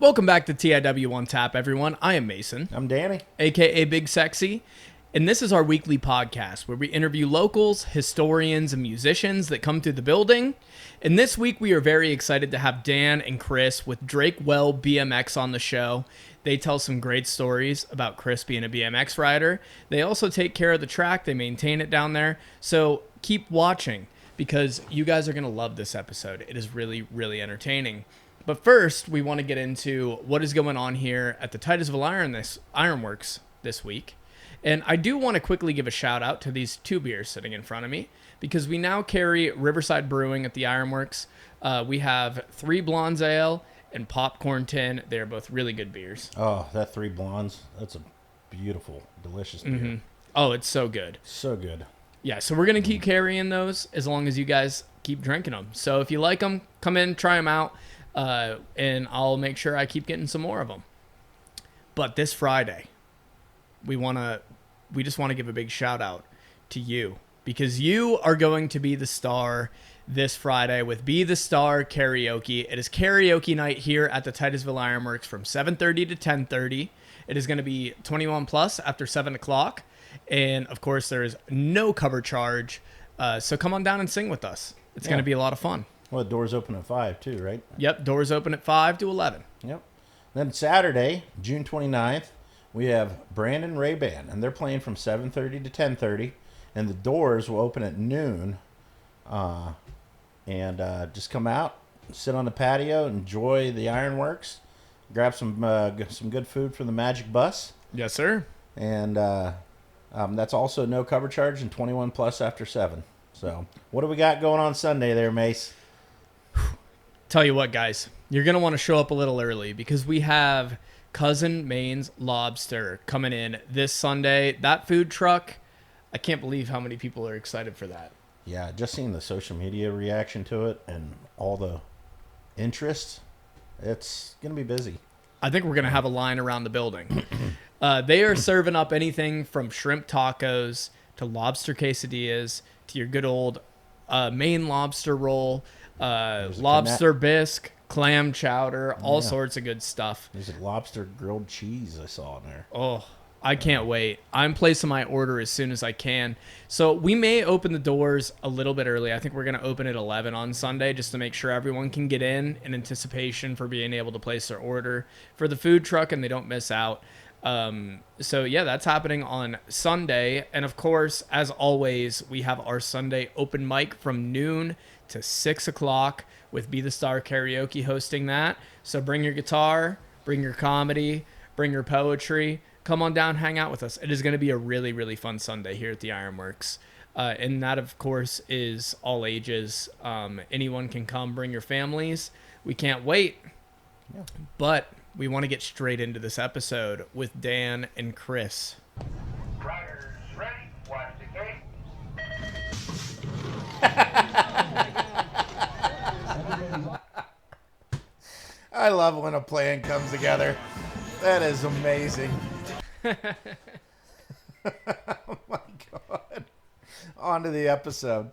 Welcome back to TIW on Tap, everyone. I am Mason, I'm Danny. aka Big Sexy, and this is our weekly podcast where we interview locals, historians, and musicians that come through the building. And this week we are very excited to have Dan and Chris with Drake Well BMX on the show. They tell some great stories about Chris being a BMX rider. They also take care of the track, they maintain it down there. So keep watching because you guys are going to love this episode. It is really, really entertaining. But first, we want to get into what is going on here at the Titusville Ironworks this week. And I do want to quickly give a shout out to these two beers sitting in front of me because we now carry Riverside Brewing at the Ironworks. We have Three Blondes Ale and Popcorn Tin. They're both really good beers. Oh, that Three Blondes. That's a beautiful, delicious beer. Mm-hmm. Oh, it's so good. So good. Yeah, so we're going to keep carrying those as long as you guys keep drinking them. So if you like them, come in, try them out. And I'll make sure I keep getting some more of them. But this Friday, we just want to give a big shout out to you because you are going to be the star this Friday with Be the Star Karaoke. It is karaoke night here at the Titusville Ironworks from 7:30 to 10:30. It is going to be 21 plus after 7 o'clock. And of course, there is no cover charge. So come on down and sing with us. It's going to be a lot of fun. Well, the doors open at 5 too, right? Yep, doors open at 5 to 11. Yep. Then Saturday, June 29th, we have Brandon Ray Band, and they're playing from 7:30 to 10:30, and the doors will open at noon. Just come out, sit on the patio, enjoy the Ironworks, grab some good food from the Magic Bus. Yes, sir. And that's also no cover charge and 21 plus after 7. So, what do we got going on Sunday there, Mace? Tell you what, guys, you're going to want to show up a little early because we have Cousin Maine's Lobster coming in this Sunday. That food truck, I can't believe how many people are excited for that. Yeah, just seeing the social media reaction to it and all the interest, it's going to be busy. I think we're going to have a line around the building. They are serving up anything from shrimp tacos to lobster quesadillas to your good old Maine lobster roll. Lobster bisque, clam chowder, all sorts of good stuff. There's a lobster grilled cheese I saw in there. Oh, I can't wait. I'm placing my order as soon as I can. So we may open the doors a little bit early. I think we're going to open at 11 on Sunday just to make sure everyone can get in anticipation for being able to place their order for the food truck and they don't miss out. So yeah, that's happening on Sunday. And of course, as always, we have our Sunday open mic from noon to 6 o'clock with Be the Star Karaoke hosting that. So bring your guitar, bring your comedy, bring your poetry, come on down, hang out with us. It is going to be a really, really fun Sunday here at the Ironworks. And that, of course, is all ages. Anyone can come, bring your families. We can't wait. Yeah. But we want to get straight into this episode with Dan and Chris. Riders ready, watch the gate. I love when a plan comes together. That is amazing. Oh my God. On to the episode.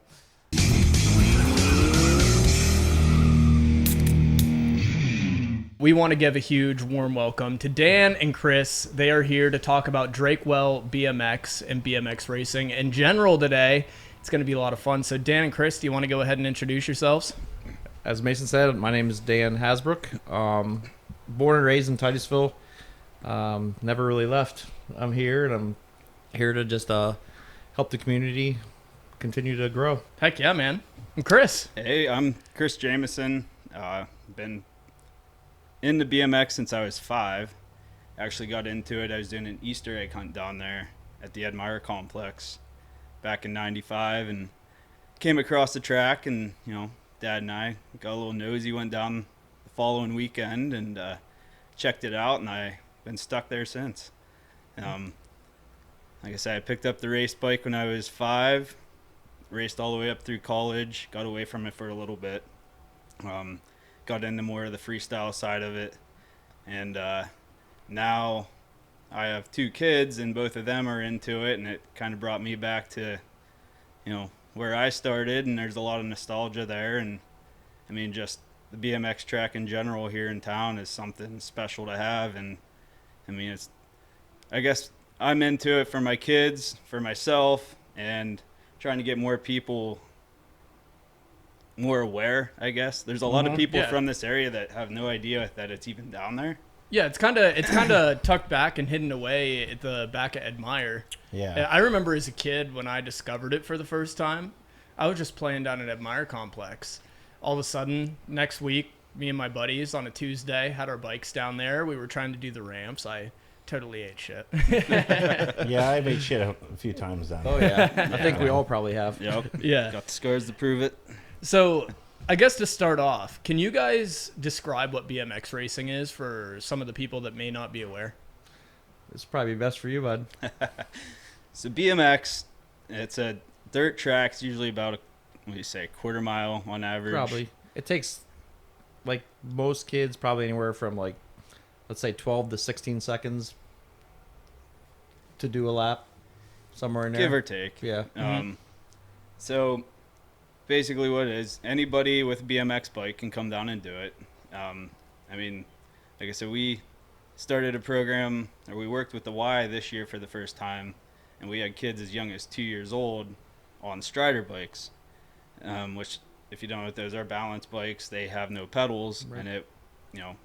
We want to give a huge warm welcome to Dan and Chris. They are here to talk about Drake Well BMX and BMX racing in general today. It's going to be a lot of fun. So Dan and Chris, do you want to go ahead and introduce yourselves? As Mason said, my name is Dan Hasbrouck. Born and raised in Titusville. Never really left. I'm here, and I'm here to just help the community continue to grow. Heck yeah, man. And Chris. Hey, I'm Chris Jamieson. Been in the BMX since I was 5. Actually got into it. I was doing an Easter egg hunt down there at the Ed Meyer complex back in 95 and came across the track, and Dad and I got a little nosy, went down the following weekend and checked it out, and I've been stuck there since. Like I said, I picked up the race bike when I was 5, raced all the way up through college, got away from it for a little bit, got into more of the freestyle side of it, and now I have 2 kids, and both of them are into it, and it kind of brought me back to, where I started, and there's a lot of nostalgia there, and I mean, just the BMX track in general here in town is something special to have. And I mean, I guess I'm into it for my kids, for myself, and trying to get more people more aware, I guess. There's a lot of people Yeah. from this area that have no idea that it's even down there. Yeah, it's kind of tucked back and hidden away at the back of Admire. Yeah. I remember as a kid when I discovered it for the first time, I was just playing down at Admire Complex. All of a sudden, next week, me and my buddies on a Tuesday had our bikes down there. We were trying to do the ramps. I totally ate shit. Yeah, I've ate shit a few times down Oh there. yeah, I think we all probably have. Yep. Yeah. Got the scars to prove it. So, I guess to start off, can you guys describe what BMX racing is for some of the people that may not be aware? It's probably best for you, bud. So BMX, it's a dirt track. It's usually about a quarter mile on average. Probably. It takes, like most kids, probably anywhere from like, let's say 12 to 16 seconds to do a lap, somewhere in there. Give or take. Yeah. So basically what it is, anybody with a BMX bike can come down and do it. I mean, like I said, we started a program, or we worked with the Y this year for the first time, and we had kids as young as 2 years old on Strider bikes, which, if you don't know what those are, balance bikes. They have no pedals, Right. and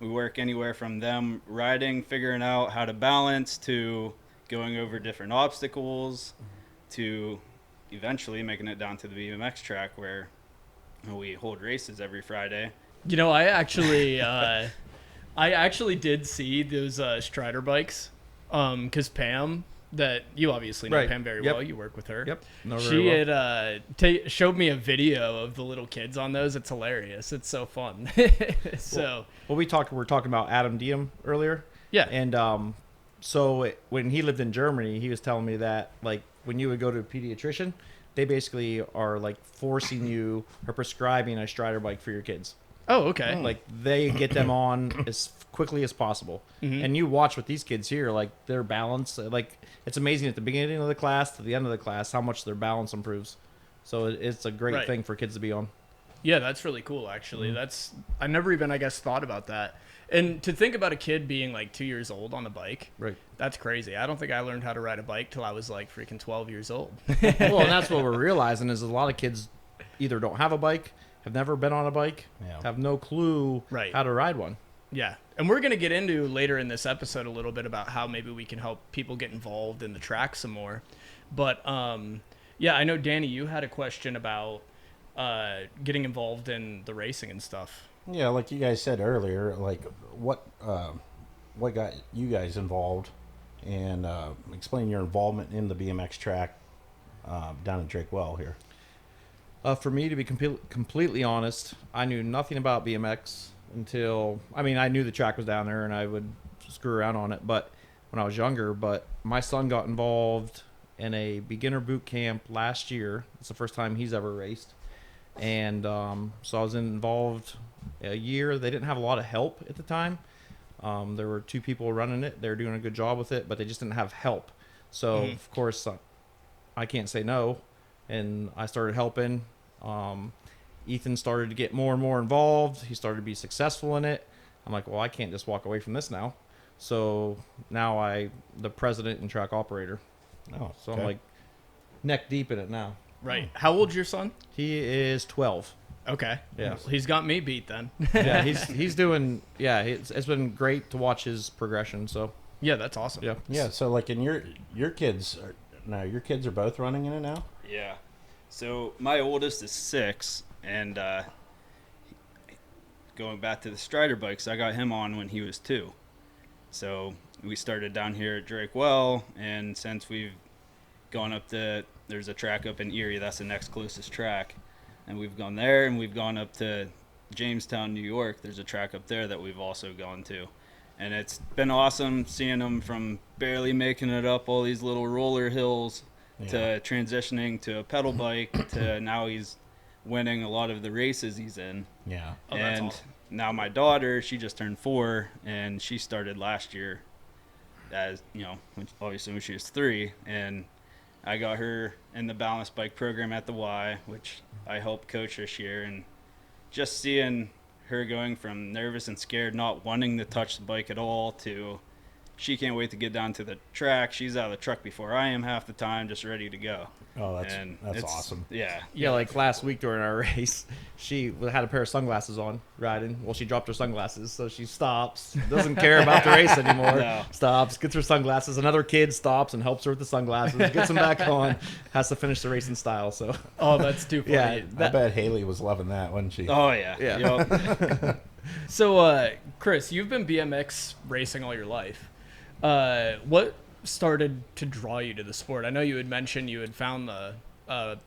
we work anywhere from them riding, figuring out how to balance, to going over different obstacles, to eventually making it down to the BMX track where we hold races every Friday. You know, I actually did see those Strider bikes, because Pam, that you obviously know Right. Pam very Yep. well. You work with her. Yep. Know very She well. had showed me a video of the little kids on those. It's hilarious. It's so fun. So Well, we're talking about Adam Diem earlier. yeah, And so when he lived in Germany, he was telling me that, like, when you would go to a pediatrician, they basically are like forcing you or prescribing a Strider bike for your kids. oh okay. Like, they get them on as quickly as possible. And you watch with these kids here, like, their balance, like, it's amazing at the beginning of the class to the end of the class how much their balance improves. So it's a great Right. thing for kids to be on. Yeah, that's really cool, actually. I never even, I guess, thought about that. And to think about a kid being like 2 years old on a bike, Right. that's crazy. I don't think I learned how to ride a bike till I was like freaking 12 years old. Well, and that's what we're realizing is a lot of kids either don't have a bike, have never been on a bike, Yeah. have no clue Right. how to ride one. Yeah. And we're going to get into later in this episode a little bit about how maybe we can help people get involved in the track some more. But yeah, I know, Danny, you had a question about getting involved in the racing and stuff. Yeah, like you guys said earlier, like what got you guys involved, and explain your involvement in the BMX track down at Drake Well here. For me, to be completely honest, I knew nothing about BMX until, I mean, I knew the track was down there and I would screw around on it, but when I was younger, but my son got involved in a beginner boot camp last year. It's the first time he's ever raced. And so I was involved a year. They didn't have a lot of help at the time. There were 2 people running it. They were doing a good job with it, but they just didn't have help. So, of course, I can't say no. And I started helping. Ethan started to get more and more involved. He started to be successful in it. I'm like, well, I can't just walk away from this now. So now the president and track operator. Oh, So okay. I'm like neck deep in it now. Right. How old's your son? He is 12. Okay. Yeah. Well, he's got me beat then. Yeah, he's doing. Yeah, it's been great to watch his progression. So Yeah, that's awesome. yeah, Yeah, so like in your kids are both running in it now? Yeah. So my oldest is 6, and going back to the Strider bikes, I got him on when he was 2. So we started down here at Drake Well, and since we've gone up there's a track up in Erie, that's the next closest track, and we've gone there, and we've gone up to Jamestown, New York. There's a track up there that we've also gone to, and it's been awesome seeing him from barely making it up all these little roller hills to transitioning to a pedal bike to now he's winning a lot of the races he's in. Yeah. Oh, that's And awesome. now my daughter, she just turned 4, and she started last year, as obviously when she was 3, and I got her in the balance bike program at the Y, which I helped coach this year, and just seeing her going from nervous and scared, not wanting to touch the bike at all, to she can't wait to get down to the track. She's out of the truck before I am half the time, just ready to go. Oh, And that's it's- awesome. Yeah. Yeah, like last week during our race, she had a pair of sunglasses on riding. Well, she dropped her sunglasses, so she stops, doesn't care about the race anymore. No. Stops, gets her sunglasses. Another kid stops and helps her with the sunglasses, gets them back on, has to finish the race in style. So, Oh, that's too funny. yeah, I bet Haley was loving that, wasn't she? Oh, yeah. Yeah. Yup. So, Chris, you've been BMX racing all your life. What started to draw you to the sport? I know you had mentioned you had found the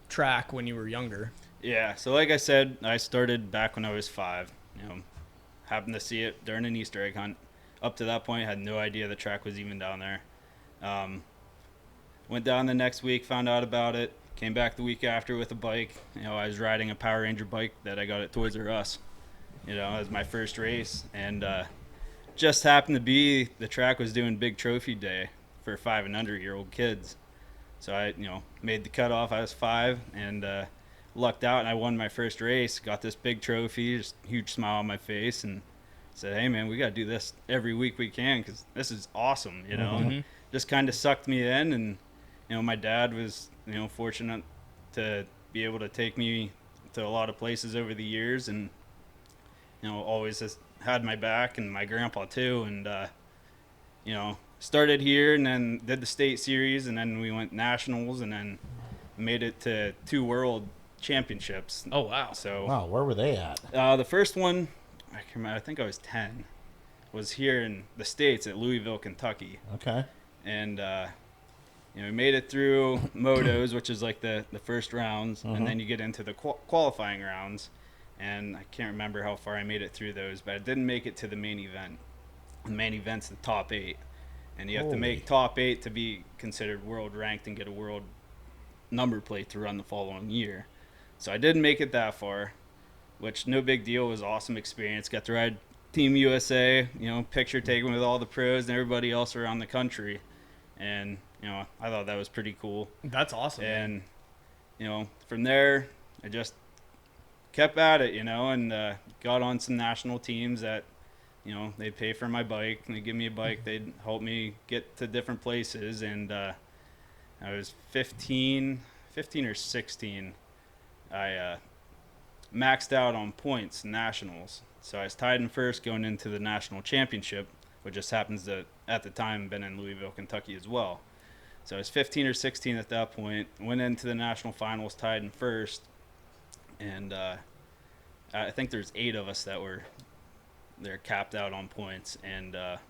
track when you were younger. Yeah, so like I said, I started back when I was 5. Happened to see it during an Easter egg hunt. Up to that point, had no idea the track was even down there. Went down the next week, found out about it. Came back the week after with a bike. I was riding a Power Ranger bike that I got at Toys R Us. As my first race, and just happened to be the track was doing big trophy day for 5 and under year old kids. So I, made the cutoff. I was 5 and lucked out, and I won my first race. Got this big trophy, just huge smile on my face, and said, "Hey, man, we got to do this every week we can because this is awesome." And just kind of sucked me in, and my dad was fortunate to be able to take me to a lot of places over the years, and always has had my back, and my grandpa too, and started here and then did the state series, and then we went nationals, and then made it to 2 world championships. Oh, wow. So Wow, where were they at? the first one, I can remember, I think I was 10, was here in the States at Louisville, Kentucky. Okay. And we made it through motos, which is like the first rounds, and then you get into the qualifying rounds. And I can't remember how far I made it through those, but I didn't make it to the main event. The main event's the top 8, and you have to make top 8 to be considered world ranked and get a world number plate to run the following year. So I didn't make it that far, which no big deal. It was an awesome experience. Got to ride Team USA, picture taken with all the pros and everybody else around the country, and I thought that was pretty cool. That's awesome. man. And from there I just kept at it, and got on some national teams that, they'd pay for my bike, and they'd give me a bike, they'd help me get to different places, and I was 15 or 16. I maxed out on points nationals, so I was tied in first going into the national championship, which just happens to, at the time, been in Louisville, Kentucky as well. So I was 15 or 16 at that point, went into the national finals tied in first, and I think there's 8 of us they're capped out on points, and at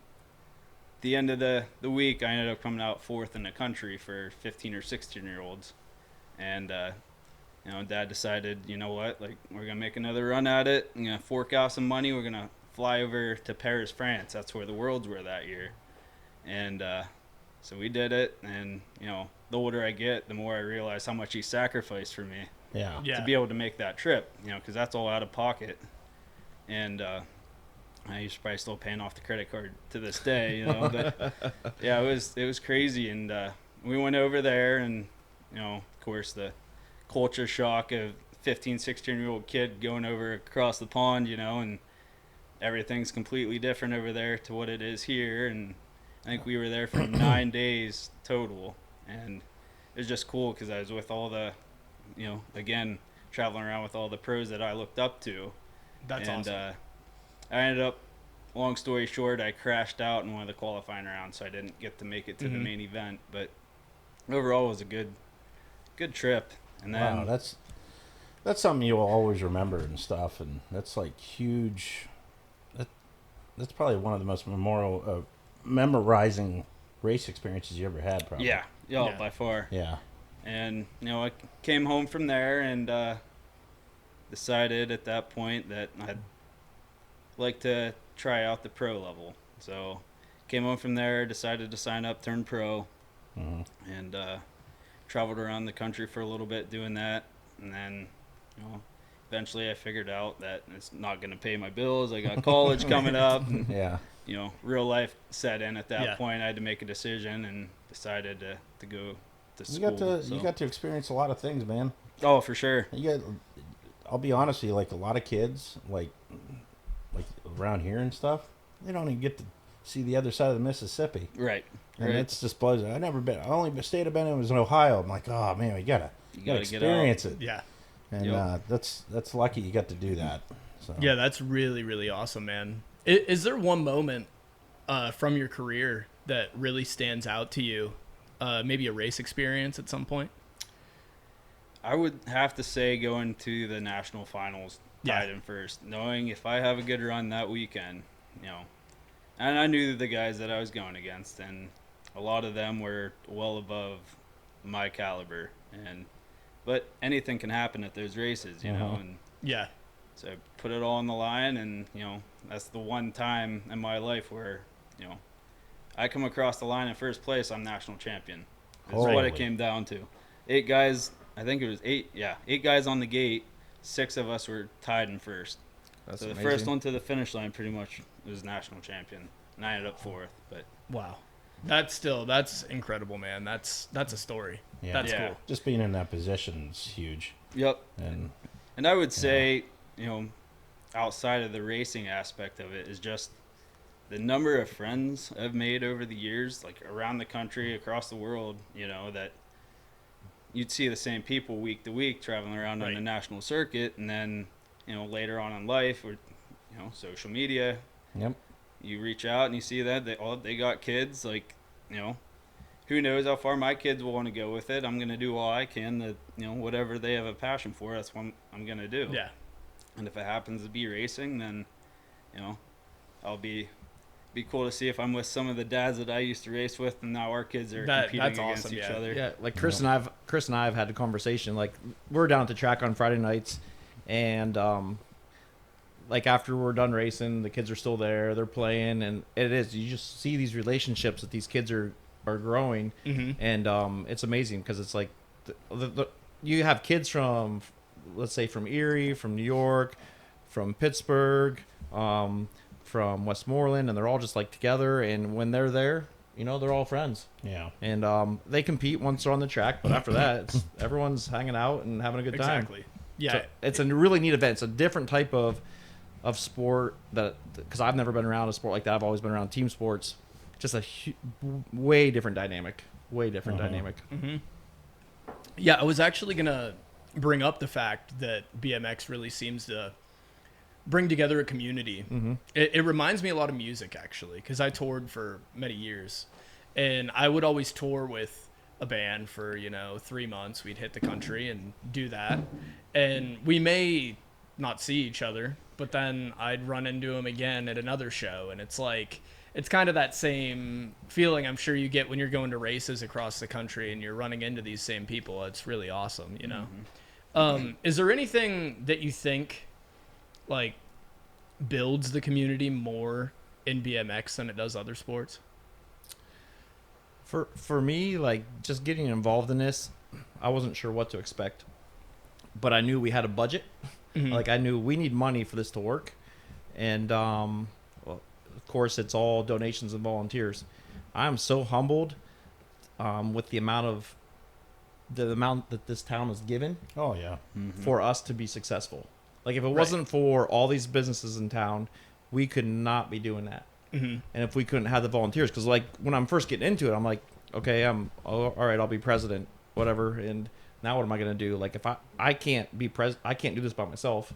the end of the week I ended up coming out 4th in the country for 15 or 16 year olds, and Dad decided, what, like, we're gonna make another run at it, I'm gonna fork out some money, we're gonna fly over to Paris, France. That's where the worlds were that year, and so we did it, and the older I get, the more I realize how much he sacrificed for me. Yeah. Yeah. To be able to make that trip, because that's all out of pocket. And he's probably still paying off the credit card to this day, but yeah, it was crazy. And we went over there, and of course the culture shock of 15, 16-year-old kid going over across the pond, and everything's completely different over there to what it is here. And I think we were there for 9 days total, and it was just cool because I was with all the again, traveling around with all the pros that I looked up to. That's awesome. I ended up, long story short, I crashed out in one of the qualifying rounds, so I didn't get to make it to the main event. But overall, it was a good trip. And then, Wow, that's something you'll always remember and stuff, and that's like huge. That's probably one of the most memorizing race experiences you ever had, probably. yeah, by far. Yeah. And I came home from there and decided at that point that I'd like to try out the pro level. So came home from there, decided to sign up, turn pro, and traveled around the country for a little bit doing that. And then eventually I figured out that it's not going to pay my bills. I got college coming up, and Yeah. real life set in at that Yeah. point. I had to make a decision and decided to go to You school. got to experience a lot of things, man. Oh, for sure. I'll be honest with you, like a lot of kids, like around here and stuff, they don't even get to see the other side of the Mississippi. Right. And it's just blows. I never been. I only state I've been in was in Ohio. I'm like, oh man, you gotta gotta experience it. Yeah. And Yep. that's lucky you got to do that. So. Yeah, that's really, really awesome, man. Is there one moment from your career that really stands out to you? Maybe a race experience at some point? I would have to say going to the national finals, Yeah. tied in first, knowing if I have a good run that weekend, and I knew the guys that I was going against, and a lot of them were well above my caliber, but anything can happen at those races, and Yeah. so I put it all on the line, and that's the one time in my life where I come across the line in first place, I'm national champion. That's what Holy. it came down to. 8 guys, I think it was 8, 8 guys on the gate, 6 of us were tied in first. That's So the amazing. first one to the finish line pretty much was national champion, and I ended up 4th. But Wow. That's incredible, man. That's a story. Yeah. That's Yeah. cool. Just being in that position is huge. yep, And I would say outside of the racing aspect of it is just the number of friends I've made over the years, like around the country, across the world, that you'd see the same people week to week traveling around on Right. the national circuit, and then, later on in life, or, social media, yep. you reach out and you see that they got kids, like, who knows how far my kids will want to go with it. I'm going to do all I can to, whatever they have a passion for, that's what I'm going to do. Yeah. And if it happens to be racing, then, I'll be cool to see if I'm with some of the dads that I used to race with, and now our kids are competing that's against awesome, each yeah. other. Yeah, like Chris and I have had a conversation. Like, we're down at the track on Friday nights, and like after we're done racing, the kids are still there, they're playing, and you just see these relationships that these kids are growing, and it's amazing because it's like you have kids from, let's say, from Erie, from New York, from Pittsburgh, from Westmoreland, and they're all just like together, and when they're there, they're all friends. Yeah. And they compete once they're on the track, but after that, everyone's hanging out and having a good time. Exactly. Yeah. So it's a really neat event. It's a different type of sport because I've never been around a sport like that. I've always been around team sports. Just a way different dynamic. Way different dynamic. Yeah, I was actually going to bring up the fact that BMX really seems to bring together a community. It reminds me a lot of music, actually, because I toured for many years. And I would always tour with a band for, 3 months. We'd hit the country and do that. And we may not see each other, but then I'd run into them again at another show. And it's like, it's kind of that same feeling I'm sure you get when you're going to races across the country and you're running into these same people. It's really awesome, Is there anything that you think like builds the community more in BMX than it does other sports? For me, like, just getting involved in this, I wasn't sure what to expect, but I knew we had a budget. Like, I knew we need money for this to work, and well, of course, it's all donations and volunteers. I'm so humbled with the amount that this town has given Oh yeah. for us to be successful. Like, if it wasn't for all these businesses in town, we could not be doing that. And if we couldn't have the volunteers, because like when I'm first getting into it, I'm like, okay, all right, I'll be president, whatever. And now what am I going to do? Like, if I can't be president, I can't do this by myself.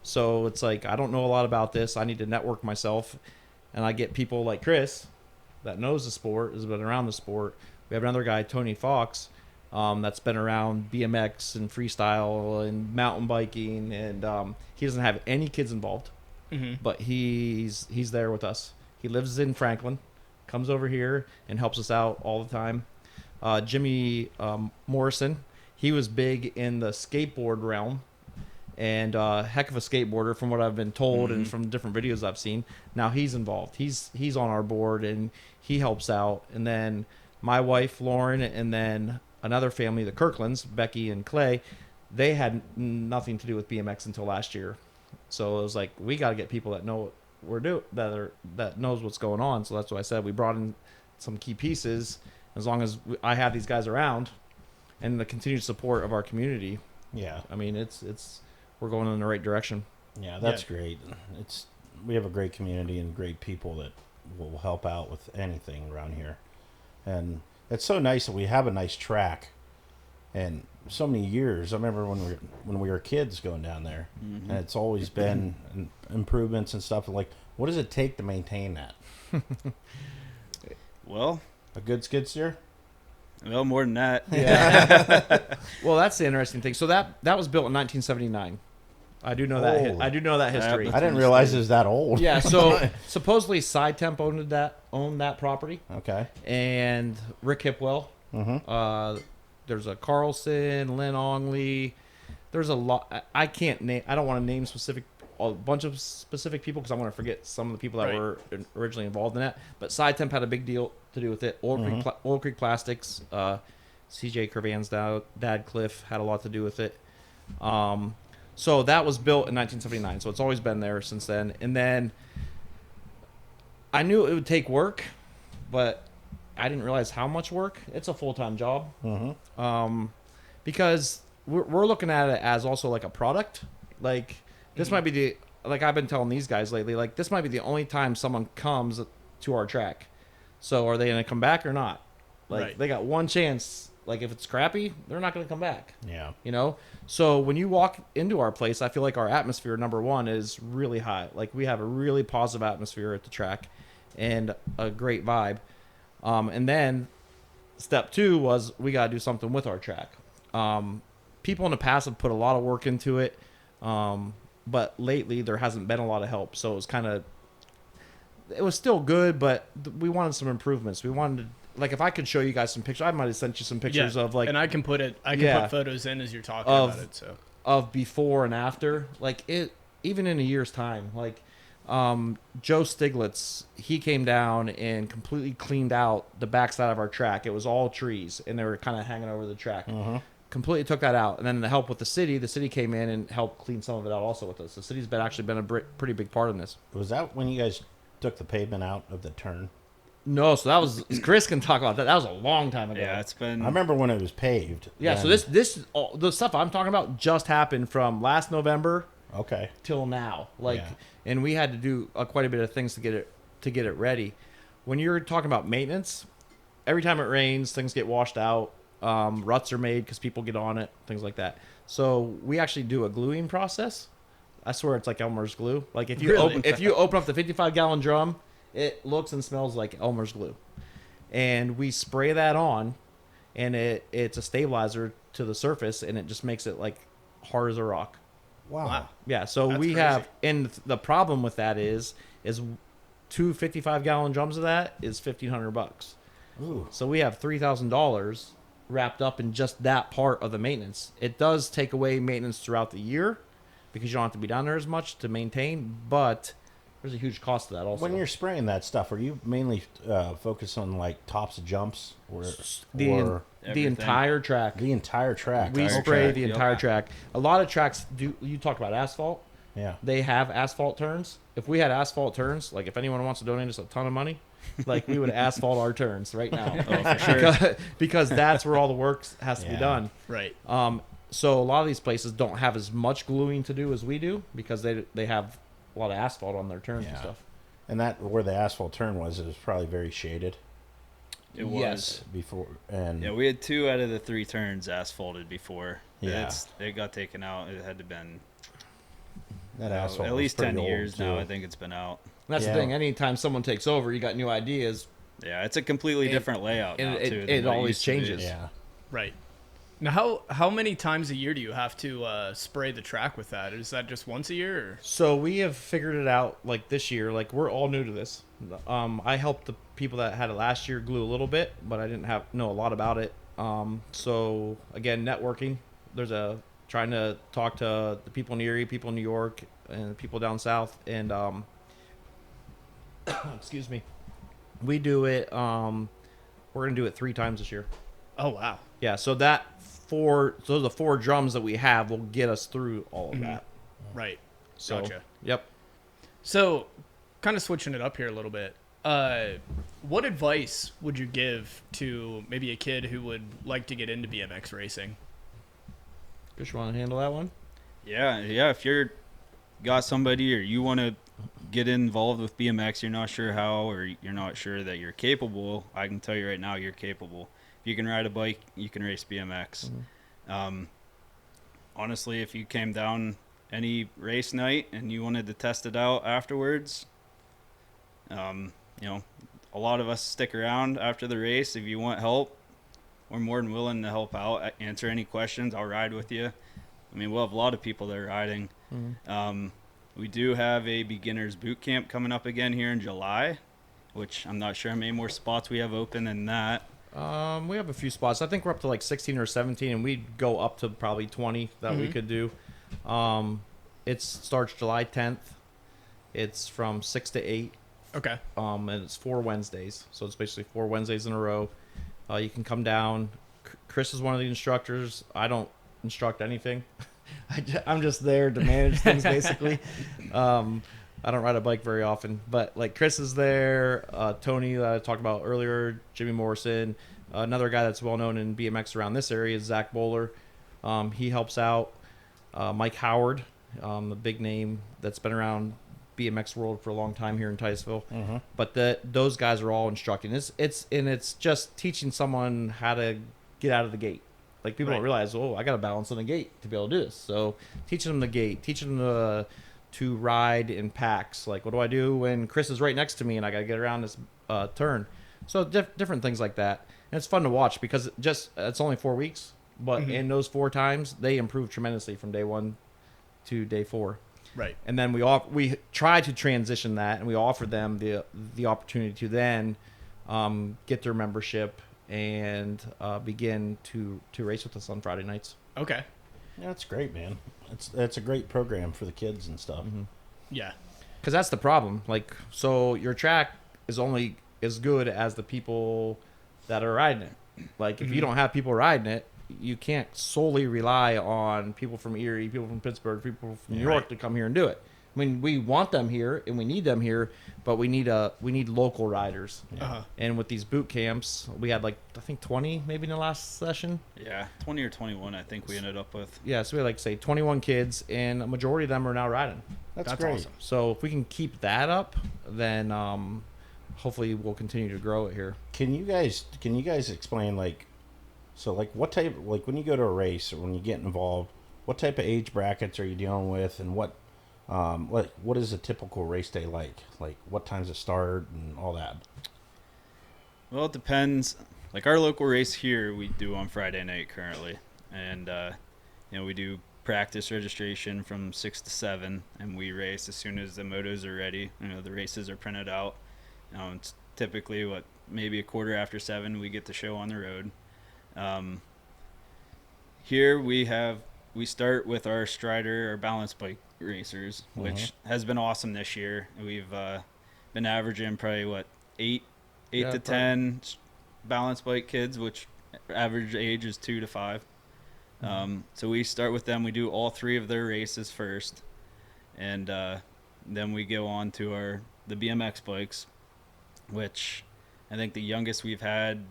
So it's like, I don't know a lot about this. I need to network myself. And I get people like Chris that knows the sport, has been around the sport. We have another guy, Tony Fox, that's been around BMX and freestyle and mountain biking. And he doesn't have any kids involved, but he's there with us. He lives in Franklin, comes over here and helps us out all the time. Jimmy Morrison, he was big in the skateboard realm, and heck of a skateboarder from what I've been told and from different videos I've seen. Now he's involved. He's on our board and he helps out. And then my wife Lauren, and then another family, the Kirklands, Becky and Clay, they had nothing to do with BMX until last year. So it was like, we got to get people that know what we're doing, that knows what's going on. So that's what I said. We brought in some key pieces. As long as I have these guys around, and the continued support of our community, Yeah. I mean, it's we're going in the right direction. Yeah, that's great. It's we have a great community and great people that will help out with anything around here, and it's so nice that we have a nice track. And so many years, I remember when we were kids going down there, and it's always been improvements and stuff. Like, what does it take to maintain that? Well, A good skid steer? well, more than that. Yeah. Well, that's the interesting thing. So that was built in 1979. I do know that. Holy. I do know that history. I didn't realize it was that old. Yeah. So supposedly Side Temp owned that property, Okay. and Rick Hipwell. Mm-hmm. There's a Carlson, Lynn Ongley. There's a lot. I can't name. I don't want to name a bunch of specific people because I want to forget some of the people that Right. were originally involved in that. But Side Temp had a big deal to do with it. Oil Creek Plastics, CJ Curvan's dad Cliff had a lot to do with it. So that was built in 1979. So it's always been there since then. And then I knew it would take work, but I didn't realize how much work. It's a full-time job. Mm-hmm. Because we're looking at it as also like a product. Like this might be like I've been telling these guys lately, like this might be the only time someone comes to our track. So are they going to come back or not? Like Right. they got one chance. Like if it's crappy, they're not going to come back. Yeah. You know? So when you walk into our place, I feel like our atmosphere, number one, is really high. Like we have a really positive atmosphere at the track and a great vibe. And then step two was we got to do something with our track. People in the past have put a lot of work into it. But lately there hasn't been a lot of help. So it was still good, but we wanted some improvements. We wanted like if I could show you guys some pictures, I might have sent you some pictures of like, and I can put Yeah. photos in as you're talking Of- about it. So of before and after, like it, even in a year's time, like, Joe Stiglitz, he came down and completely cleaned out the backside of our track. It was all trees and they were kind of hanging over the track. Completely took that out. And then the help with the city came in and helped clean some of it out also with us. The city's actually been a pretty big part in this. Was that when you guys took the pavement out of the turn? No, so that was, Chris can talk about that. That was a long time ago. Yeah, it's been. I remember when it was paved. Yeah, so then- the stuff I'm talking about just happened from last November Okay. till now. Like, Yeah. and we had to do quite a bit of things to get it ready. When you're talking about maintenance, every time it rains, things get washed out. Ruts are made because people get on it, things like that. So we actually do a gluing process. I swear it's like Elmer's glue. Like if you Really? if you open up the 55-gallon drum, it looks and smells like Elmer's glue. And we spray that on, and it's a stabilizer to the surface, and it just makes it like hard as a rock. Wow. Yeah, so That's we crazy. have, and the problem with that is two 55-gallon drums of that is $1,500. Ooh. So we have $3,000 wrapped up in just that part of the maintenance. It does take away maintenance throughout the year because you don't have to be down there as much to maintain, but there's a huge cost to that also. When you're spraying that stuff, are you mainly focused on like tops of jumps or the Everything. entire track, the entire track? we Entire spray track, the yep. entire track. A lot of tracks do. You talk about asphalt. Yeah. They have asphalt turns. If we had asphalt turns, like if anyone wants to donate us a ton of money, like we would asphalt our turns right now. Oh, for sure. because that's where all the work has to be Yeah. done. right. So a lot of these places don't have as much gluing to do as we do because they have a lot of asphalt on their turns and Yeah. stuff. And that where the asphalt turn was, it was probably very shaded It was. Yes. before. And Yeah, we had 2 out of the 3 turns asphalted before. Yeah. It got taken out. It had to been that asphalt at was least pretty 10 old, years now. too. I think it's been out. And that's Yeah. the thing. Anytime someone takes over, you got new ideas. Yeah, it's a completely It- different layout and now it- too. it than what always used to be. changes. Yeah. Right. Now, how many times a year do you have to spray the track with that? Is that just once a year? Or? So we have figured it out like this year. Like we're all new to this. I helped the people that had it last year glue a little bit, but I didn't know a lot about it. So again, networking. Trying to talk to the people in Erie, people in New York, and people down south. And excuse me, we do it. We're gonna do it 3 times this year. Oh wow. Yeah. So the 4 drums that we have will get us through all of that. Right. So, Gotcha. Yep. So, kind of switching it up here a little bit. What advice would you give to maybe a kid who would like to get into BMX racing? Chris, you want to handle that one? Yeah. If you're got somebody or you want to get involved with BMX, you're not sure how, or you're not sure that you're capable, I can tell you right now, you're capable. If you can ride a bike, you can race BMX. Honestly, if you came down any race night and you wanted to test it out afterwards, you know, a lot of us stick around after the race. If you want help, we're more than willing to help out, answer any questions. I'll ride with you. I mean, we'll have a lot of people that are riding. We do have a beginner's boot camp coming up again here in July, which I'm not sure how many more spots we have open than that. We have a few spots. I think we're up to like 16 or 17, and we'd go up to probably 20 that we could do. It starts July 10th. It's from 6 to 8. Okay. And it's 4 Wednesdays. So it's basically 4 Wednesdays in a row. You can come down. Chris is one of the instructors. I don't instruct anything. I'm just there to manage things, basically. I don't ride a bike very often. But, like, Chris is there. Tony, that I talked about earlier. Jimmy Morrison. Another guy that's well-known in BMX around this area is Zach Bowler. He helps out. Mike Howard, the big name that's been around BMX world for a long time here in Titusville. But those guys are all instructing. It's just teaching someone how to get out of the gate. Like, people don't realize, I got to balance on the gate to be able to do this. So teaching them the gate, teaching them to ride in packs. Like, what do I do when Chris is right next to me and I got to get around this turn? So different things like that. And it's fun to watch because it's only 4 weeks. But in those 4 times, they improve tremendously from day 1 to day 4. Right. And then we try to transition that, and we offer them the opportunity to then get their membership and begin to race with us on Friday nights. Okay. Yeah, that's great, man. That's a great program for the kids and stuff. Yeah. Because that's the problem. Like, so your track is only as good as the people that are riding it. Like, if you don't have people riding it, you can't solely rely on people from Erie, people from Pittsburgh, people from New York to come here and do it. I mean, we want them here and we need them here, but we need local riders. And with these boot camps, we had like, I think 20 maybe in the last session. Yeah, 20 or 21 I think we ended up with. Yeah, so we had like, say 21 kids, and a majority of them are now riding. That's great. awesome. So if we can keep that up, then hopefully we'll continue to grow it here. Can you guys explain, like, so, like, what type, like, when you go to a race or when you get involved, what type of age brackets are you dealing with, and what is a typical race day like? Like, what times it start and all that? Well, it depends. Like, our local race here we do on Friday night currently, and we do practice registration from 6 to 7, and we race as soon as the motos are ready. The races are printed out. It's typically maybe a quarter after 7 we get the show on the road. Here we start with our Strider, our balance bike racers, which has been awesome this year. We've been averaging probably 8 to 10 balance bike kids, which average age is 2 to 5. So we start with them. We do all 3 of their races first, and then we go on to the BMX bikes, which I think the youngest we've had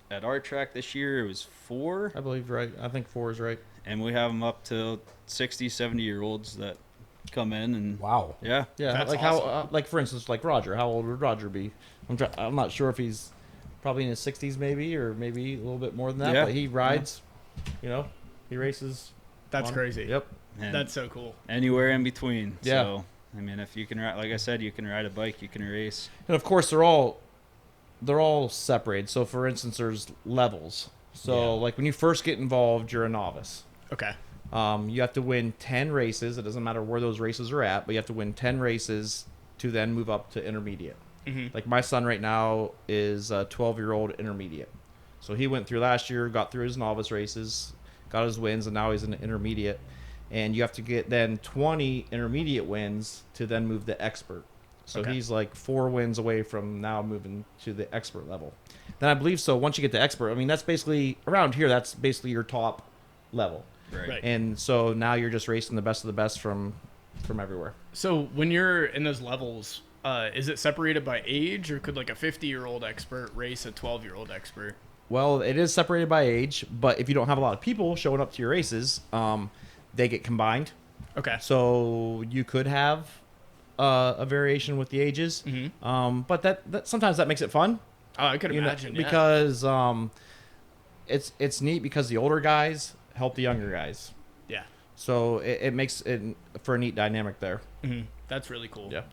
at our track this year was 4. I believe right. I think 4 is right. And we have them up to 60, 70-year-olds that come in. And wow. Yeah. Yeah, That's like awesome. how, like for instance, like Roger. How old would Roger be? I'm not sure if he's probably in his 60s, maybe, or maybe a little bit more than that. Yeah. But he rides. He races. That's crazy. Yep. And That's so cool. anywhere in between. Yeah. So, I mean, if you can ride, like I said, you can ride a bike, you can race. And of course, they're all separated. So, for instance, there's levels. So, like when you first get involved, you're a novice. Okay. You have to win 10 races. It doesn't matter where those races are at, but you have to win 10 races to then move up to intermediate. Like my son right now is a 12-year-old intermediate. So he went through last year, got through his novice races, got his wins, and now he's in intermediate. And you have to get then 20 intermediate wins to then move to expert. So he's like 4 wins away from now moving to the expert level. Then I believe so once you get to expert, I mean, that's basically, around here, that's basically your top level. Right. And so now you're just racing the best of the best from everywhere. So when you're in those levels, is it separated by age, or could like a 50-year-old expert race a 12-year-old expert? Well, it is separated by age, but if you don't have a lot of people showing up to your races, they get combined. Okay. So you could have a variation with the ages. But that sometimes that makes it fun. Oh, I could imagine, yeah. Because it's neat because the older guys help the younger guys. Yeah. So it makes it for a neat dynamic there. That's really cool. Yeah.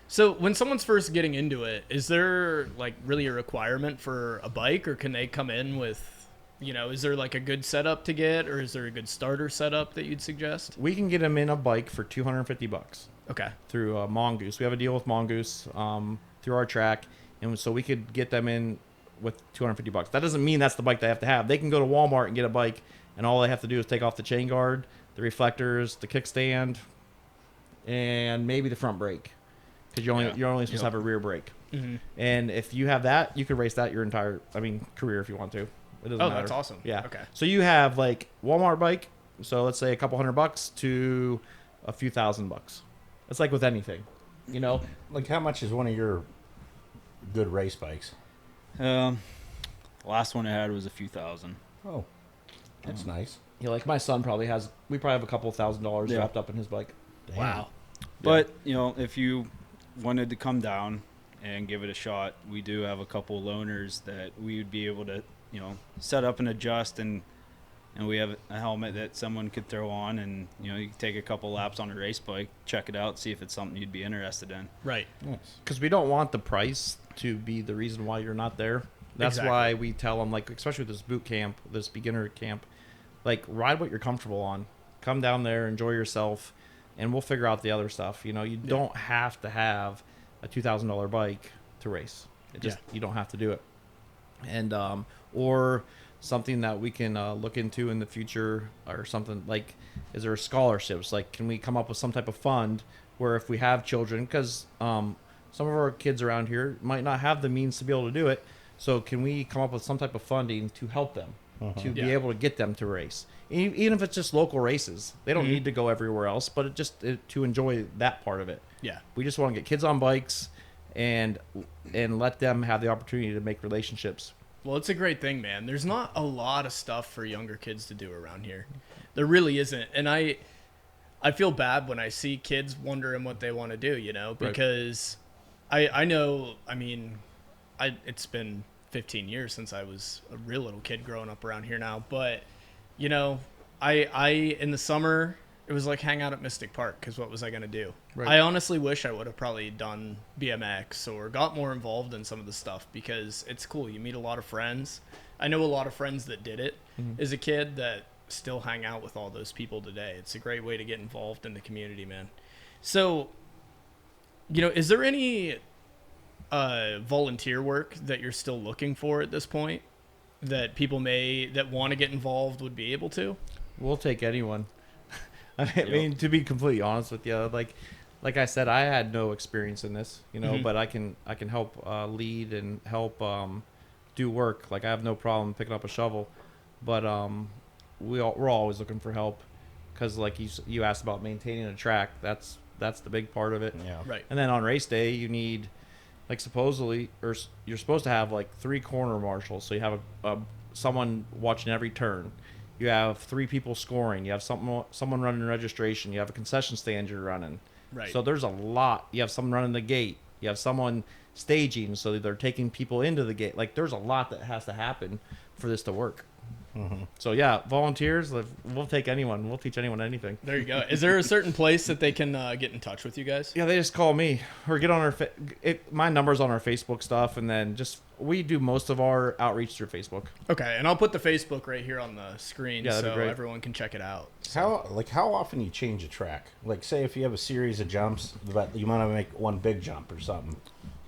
So when someone's first getting into it, is there like really a requirement for a bike, or can they come in with, is there like a good setup to get, or is there a good starter setup that you'd suggest? We can get them in a bike for $250 Okay. through Mongoose. We have a deal with Mongoose through our track, and so we could get them in with $250. That doesn't mean that's the bike they have to have. They can go to Walmart and get a bike, and all they have to do is take off the chain guard, the reflectors, the kickstand, and maybe the front brake, because you're only supposed to have a rear brake. And if you have that, you could race that your entire career if you want to. It doesn't matter. That's awesome. Yeah. Okay. So you have like Walmart bike. So let's say a couple $100 to a few $1,000. It's like with anything, Like, how much is one of your good race bikes? Last one I had was a few thousand. Oh, that's nice. Like my son probably has. We probably have a couple $1,000 Yeah. wrapped up in his bike. Damn. Wow. But if you wanted to come down and give it a shot, we do have a couple loaners that we would be able to set up and adjust, and we have a helmet that someone could throw on, and you could take a couple laps on a race bike, check it out, see if it's something you'd be interested in. Right. Nice. Because we don't want the price to be the reason why you're not there. That's Exactly. why we tell them, like, especially with this boot camp, this beginner camp, like, ride what you're comfortable on. Come down there, enjoy yourself, and we'll figure out the other stuff. You don't have to have a $2,000 bike to race. You don't have to do it. And or something that we can look into in the future, or something like, is there scholarships? Like, can we come up with some type of fund where if we have children, because some of our kids around here might not have the means to be able to do it, so can we come up with some type of funding to help them to be able to get them to race, even if it's just local races? They don't need to go everywhere else, but to enjoy that part of it. Yeah. We just want to get kids on bikes and let them have the opportunity to make relationships. Well, it's a great thing, man. There's not a lot of stuff for younger kids to do around here. There really isn't. And I feel bad when I see kids wondering what they want to do, because I know, it's been 15 years since I was a real little kid growing up around here now. But, I in the summer, it was like hang out at Mystic Park, because what was I going to do? Right. I honestly wish I would have probably done BMX or got more involved in some of the stuff, because it's cool. You meet a lot of friends. I know a lot of friends that did it as a kid that still hang out with all those people today. It's a great way to get involved in the community, man. So, is there any volunteer work that you're still looking for at this point that people that want to get involved would be able to? We'll take anyone. I mean, to be completely honest with you, like I said, I had no experience in this, but I can help lead and help do work. Like, I have no problem picking up a shovel, but we're always looking for help, because like you asked about maintaining a track, that's the big part of it. Yeah. Right. And then on race day, you need, like, supposedly, or you're supposed to have like 3 corner marshals, so you have someone watching every turn. You have 3 people scoring. You have someone running registration. You have a concession stand you're running. Right. So there's a lot. You have someone running the gate. You have someone staging, so they're taking people into the gate. Like, there's a lot that has to happen for this to work. So yeah, volunteers, we'll take anyone. We'll teach anyone anything. There you go. Is there a certain place that they can get in touch with you guys? Yeah, they just call me or get on our my number's on our Facebook stuff, and then we do most of our outreach through Facebook. Okay, and I'll put the Facebook right here on the screen, Yeah, that'd be so great. everyone can check it out. How often you change a track? Like, say if you have a series of jumps, but you want to make one big jump or something.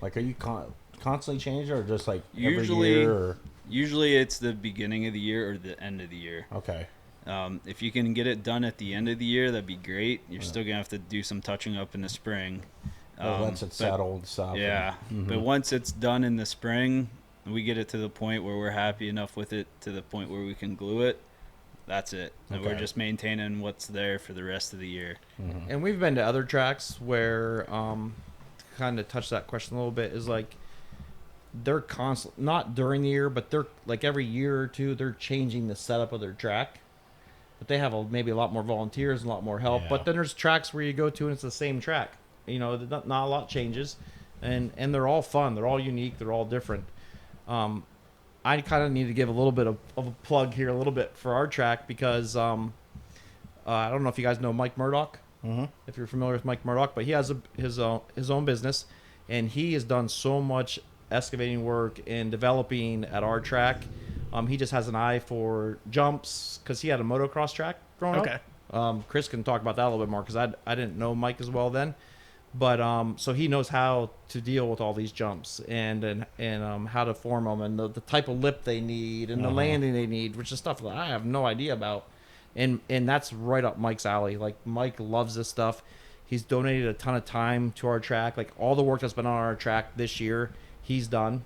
Like, are you constantly changing, or just like every year? Or? Usually it's the beginning of the year or the end of the year. Okay. If you can get it done at the end of the year, that'd be great. You're still gonna have to do some touching up in the spring. Once it's settled and stuff. Yeah, but once it's done in the spring, we get it to the point where we're happy enough with it, to the point where we can glue it. That's it. And we're just maintaining what's there for the rest of the year. And we've been to other tracks where, kind of touch that question a little bit, is like, they're constant, not during the year, but they're like every year or two, they're changing the setup of their track. But they have maybe a lot more volunteers and a lot more help. Yeah. But then there's tracks where you go to and it's the same track. not a lot changes, and they're all fun. They're all unique. They're all different. I kind of need to give a little bit of a plug here, a little bit for our track because I don't know if you guys know Mike Murdoch. Mm-hmm. If you're familiar with Mike Murdoch, but he has his own business, and he has done so much excavating work and developing at our track. He just has an eye for jumps because he had a motocross track growing up. Chris can talk about that a little bit more because I didn't know Mike as well then, but so he knows how to deal with all these jumps and how to form them and the type of lip they need and the landing they need, which is stuff that I have no idea about. And that's right up Mike's alley. Like, Mike loves this stuff. He's donated a ton of time to our track. Like, all the work that's been on our track this year, he's done.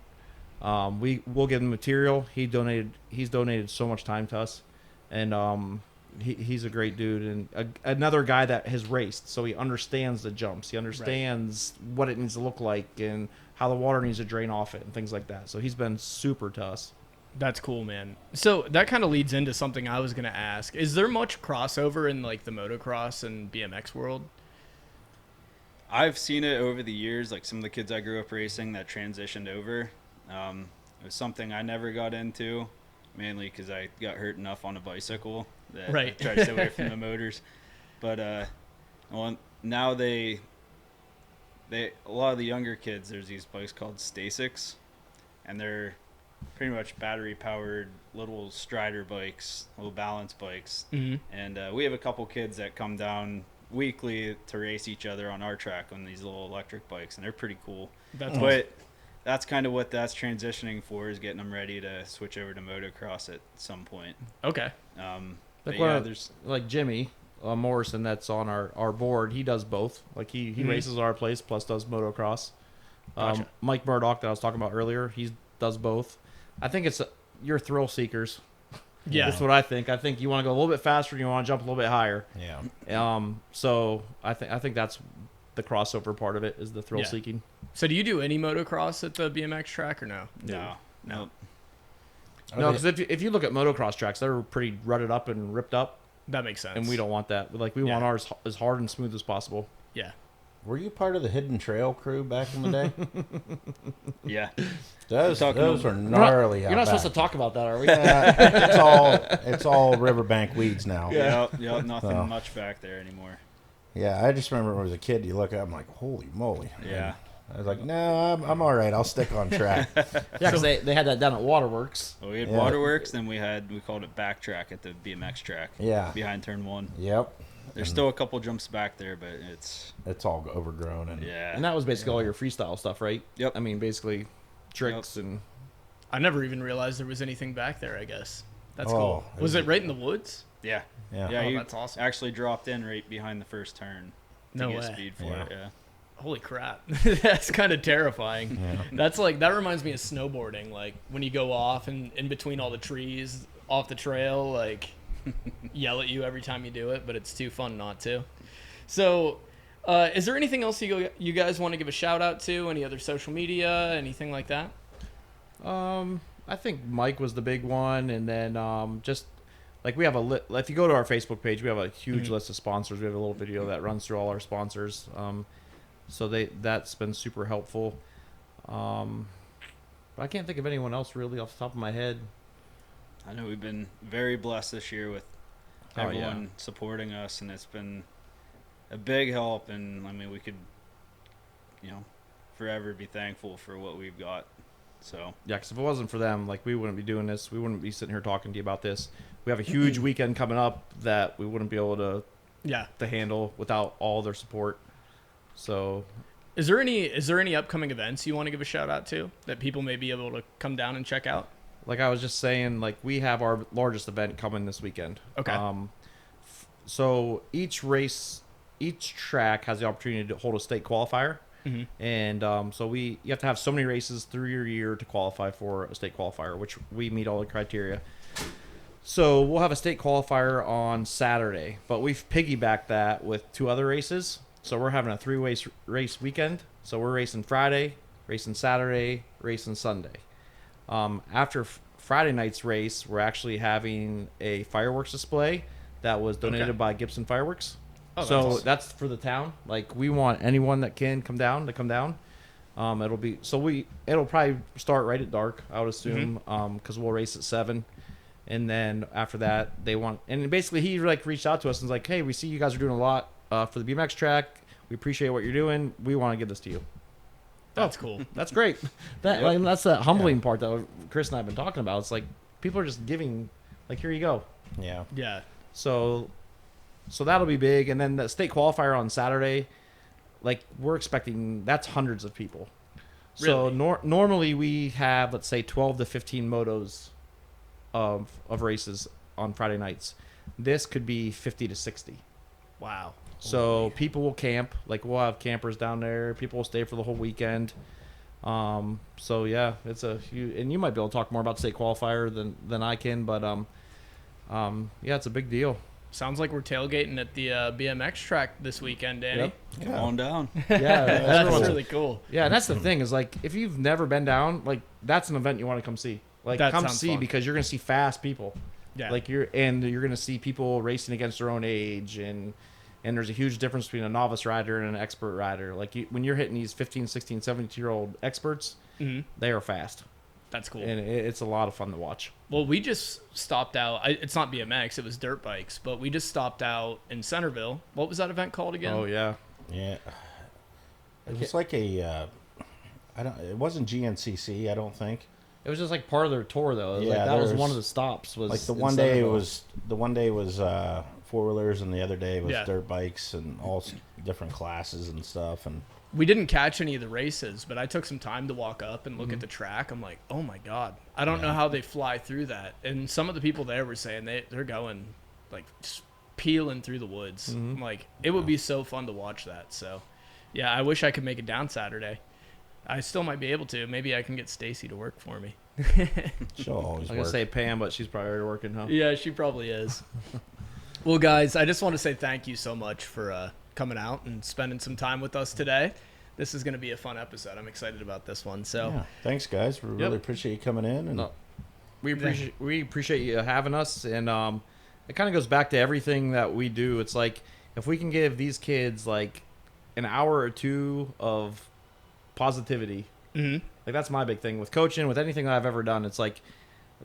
We'll give him material. He's donated so much time to us, and he's a great dude and another guy that has raced, so he understands the jumps. He understands what it needs to look like and how the water needs to drain off it and things like that. So he's been super to us. That's cool, man. So that kind of leads into something I was going to ask. Is there much crossover in like the motocross and BMX world? I've seen it over the years, like some of the kids I grew up racing that transitioned over. It was something I never got into, mainly because I got hurt enough on a bicycle that I tried to stay away from the motors. But well, now a lot of the younger kids, there's these bikes called Stasics, and they're pretty much battery-powered little strider bikes, little balance bikes. Mm-hmm. And we have a couple kids that come down weekly to race each other on our track on these little electric bikes, and they're pretty cool. That's kind of what that's transitioning for, is getting them ready to switch over to motocross at some point. Okay. Like Jimmy Morrison, that's on our board. He does both. Like he races our place plus does motocross. Gotcha. Mike Murdoch that I was talking about earlier, he does both. I think you're thrill seekers. Yeah, that's what I think. I think you want to go a little bit faster and you want to jump a little bit higher. Yeah. So I think that's the crossover part of it, is the thrill seeking. So do you do any motocross at the BMX track or no? No. No, because if you look at motocross tracks, they're pretty rutted up and ripped up. That makes sense. And we don't want that. Like, we want ours as hard and smooth as possible. Yeah. Were you part of the Hidden Trail crew back in the day? Yeah. Those were gnarly. You're not supposed to talk about that, are we? It's all riverbank weeds now. Yep, nothing much back there anymore. Yeah, I just remember when I was a kid, you look up, I'm like, holy moly. Yeah. And I was like, no, I'm all right. I'll stick on track. Yeah, because they had that down at Waterworks. Well, we had Waterworks, then we called it Backtrack at the BMX track. Yeah. Behind turn 1. Yep. There's still a couple jumps back there, but it's all overgrown. And that was basically all your freestyle stuff, right? Yep. I mean, basically tricks and... I never even realized there was anything back there, I guess. That's cool. Was it right in the woods? Yeah. Yeah. Oh, that's awesome. Actually dropped in right behind the first turn to get speed for it. Yeah. Holy crap. That's kind of terrifying. Yeah. That reminds me of snowboarding. Like when you go off and in between all the trees off the trail, like yell at you every time you do it, but it's too fun not to. So, is there anything else you guys want to give a shout out to? Any other social media, anything like that? I think Mike was the big one, and then just like we have if you go to our Facebook page, we have a huge list of sponsors. We have a little video that runs through all our sponsors. So that's been super helpful. But I can't think of anyone else really off the top of my head. I know we've been very blessed this year with everyone supporting us, and it's been a big help. And I mean, we could, forever be thankful for what we've got. So yeah, because if it wasn't for them, like, we wouldn't be doing this. We wouldn't be sitting here talking to you about this. We have a huge weekend coming up that we wouldn't be able to handle without all their support. So, is there any upcoming events you want to give a shout out to that people may be able to come down and check out? Like I was just saying, like, we have our largest event coming this weekend. Okay. So each track has the opportunity to hold a state qualifier. Mm-hmm. And so you have to have so many races through your year to qualify for a state qualifier, which we meet all the criteria. So we'll have a state qualifier on Saturday, but we've piggybacked that with 2 other races. So we're having a 3-race weekend. So we're racing Friday, racing Saturday, racing Sunday. After Friday night's race, we're actually having a fireworks display that was donated by Gibson Fireworks. Oh, So that's that's for the town. Like we want anyone that can come down to come down. It'll probably start right at dark, I would assume, because we'll race at 7, and then after that and basically he like reached out to us and was like, hey, we see you guys are doing a lot for the BMX track. We appreciate what you're doing. We want to give this to you. That's cool. That's great. That's the humbling part that Chris and I have been talking about. It's like people are just giving, like, here you go. Yeah. Yeah. So that'll be big. And then the state qualifier on Saturday, like we're expecting that's hundreds of people. So Really? normally we have, let's say, 12 to 15 motos of races on Friday nights. This could be 50 to 60. Wow. So people will camp. Like we'll have campers down there. People will stay for the whole weekend. So yeah, it's a huge, and you might be able to talk more about state qualifier than I can, but yeah, it's a big deal. Sounds like we're tailgating at the BMX track this weekend, Danny. Yep. Come on down. Yeah, That's everyone's- really cool. Yeah, and that's the thing is like if you've never been down, like that's an event you want to come see. Like That come sounds see fun. because you're gonna see fast people. Yeah. Like you're gonna see people racing against their own age and there's a huge difference between a novice rider and an expert rider. Like when you're hitting these 15, 16, 17-year-old experts, they are fast. That's cool. And it's a lot of fun to watch. Well, we just stopped out. It's not BMX, it was dirt bikes, but we just stopped out in Centerville. What was that event called again? Oh yeah. Yeah. It was like it wasn't GNCC, I don't think. It was just like part of their tour though. It was Yeah, like that was there's- one of the stops was Like the in one day Centerville. was four-wheelers and the other day was Yeah. dirt bikes and all different classes and stuff. And We didn't catch any of the races, but I took some time to walk up and look at the track. I'm like, oh my God. I don't know how they fly through that. And some of the people there were saying they're going like just peeling through the woods. I'm like, it would be so fun to watch that. So yeah, I wish I could make it down Saturday. I still might be able to. Maybe I can get Stacy to work for me. she'll always I was work. gonna say Pam, but she's probably already working, huh? Yeah, she probably is. Well, guys, I just want to say thank you so much for coming out and spending some time with us today. This is going to be a fun episode. I'm excited about this one. So, Yeah. Thanks, guys. We really appreciate you coming in. And No. We appreciate you having us, and it kind of goes back to everything that we do. It's like if we can give these kids like an hour or two of positivity, like that's my big thing with coaching, with anything that I've ever done. It's like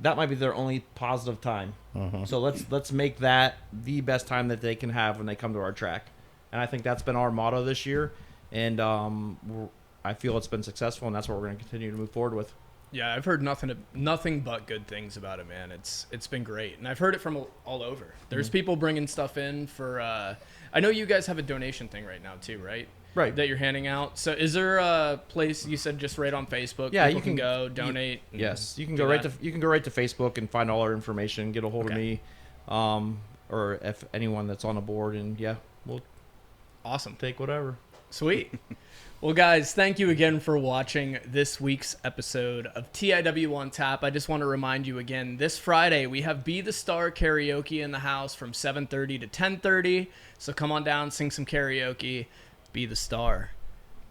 that might be their only positive time. So let's make that the best time that they can have when they come to our track, and I think that's been our motto this year, and I feel it's been successful, and that's what we're going to continue to move forward with. yeah, I've heard nothing but good things about it, man. It's been great, and I've heard it from all over. There's people bringing stuff in for. I know you guys have a donation thing right now too, right? Right. That you're handing out. So, is there a place you said just right on Facebook? Yeah, people you can go donate. and Yes, you can do go right that? to Facebook and find all our information. Get a hold of Okay. me, or if anyone that's on the board, and yeah, we'll Awesome. take whatever. Sweet. Well, guys, thank you again for watching this week's episode of TIW on Tap. I just want to remind you again, this Friday we have Be the Star karaoke in the house from 7:30 to 10:30. So come on down, sing some karaoke. Be the star.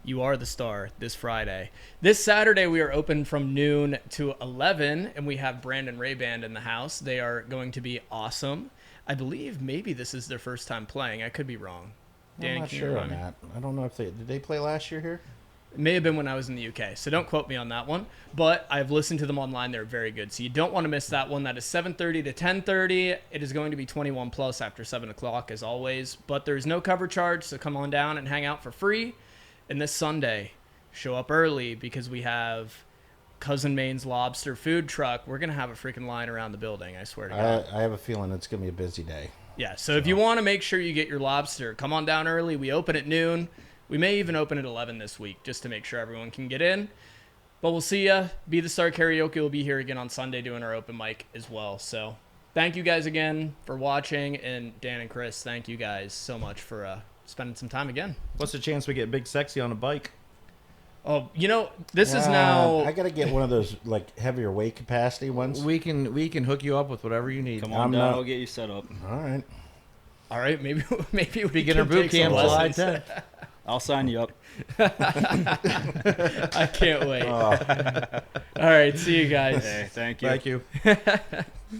You are the star this Friday. This Saturday we are open from noon to 11, and we have Brandon Ray Band in the house. They are going to be awesome. I believe maybe this is their first time playing. I could be wrong. Dan, I'm not can you sure on remind me? that. I don't know if did they play last year here? It may have been when I was in the UK, so don't quote me on that one. But I've listened to them online; they're very good. So you don't want to miss that one. That is 7:30 to 10:30. It is going to be 21 plus after 7 o'clock, as always. But there's no cover charge, so come on down and hang out for free. And this Sunday, show up early because we have Cousin Maine's Lobster food truck. We're gonna have a freaking line around the building. I swear to God. I have a feeling it's going to be a busy day. Yeah, so if you want to make sure you get your lobster, come on down early. We open at noon. We may even open at 11 this week just to make sure everyone can get in. But we'll see ya. Be the Star Karaoke will be here again on Sunday doing our open mic as well. So thank you guys again for watching. And Dan and Chris, thank you guys so much for spending some time again. What's the chance we get Big Sexy on a bike? Oh, this is now... I got to get one of those like heavier weight capacity ones. We can hook you up with whatever you need. Come I'm on down. not- I'll get you set up. All right. All right, maybe we Beginner can boot take some camp July lessons. 10th. I'll sign you up. I can't wait. All right, see you guys. Hey, thank you. Thank you.